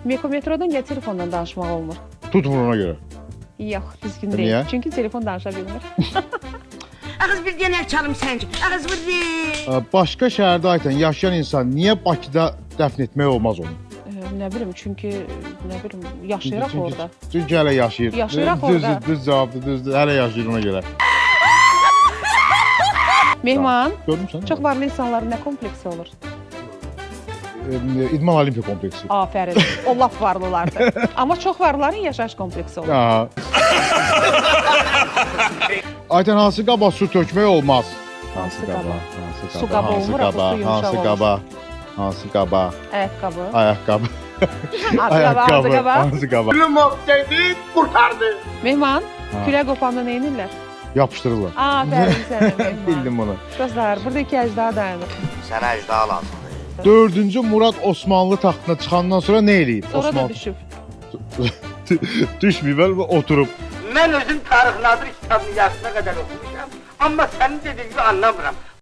Mekometrodan ya telefondan danışmaq olmur? Tutmur ona görə. Yox, düzgün Niyə? deyil. Çünki telefon danışa bilmir. Ağız bir dənər çalım səncə. Ağız bir deyil. Başqa şəhərdə aytən yaşayan insan niyə Bakıda dəfn etmək olmaz onu? Nə bilim, çünki nə bilim, yaşayırıq orada. Çünki hələ yaşayır. Yaşayırıq orada. Düz cavabdır, düzdür. Hələ yaşayır ona görə. Mehman, Görmüsən? çox varlı insanların nə kompleksi olur? İdman Olimpiya kompleksi. Afərin, o laf varlılardır. Amma çox varlıların yaşayış kompleksi olur. Aha. Aytən hansı qaba su tökmək olmaz? Hansı qaba? Su Hansı qaba olmur, axı su yumşaq Hansı olur. qaba? Hansı qaba? Ayaqqabı. Ayaqqabı. Hansı qaba? Hansı qaba? Dedi, kurtardı. Mehman, Ha. külə qopanda nə edirlər? Yapışdırırlar. Afərin sənə Mehman. Bildim bunu. Dostlar, burada iki əcda dayanır. Sənə əcda lazımdır. 4-cü Murad Osmanlı taxtına çıxandan sonra nə eləyib? Sonra da düşüb. Düşməyib və oturub. Mən özüm Tarix Nadir kitabını yaşına qədər oxumuşam. Amma sənin dediyin gibi anlamıram.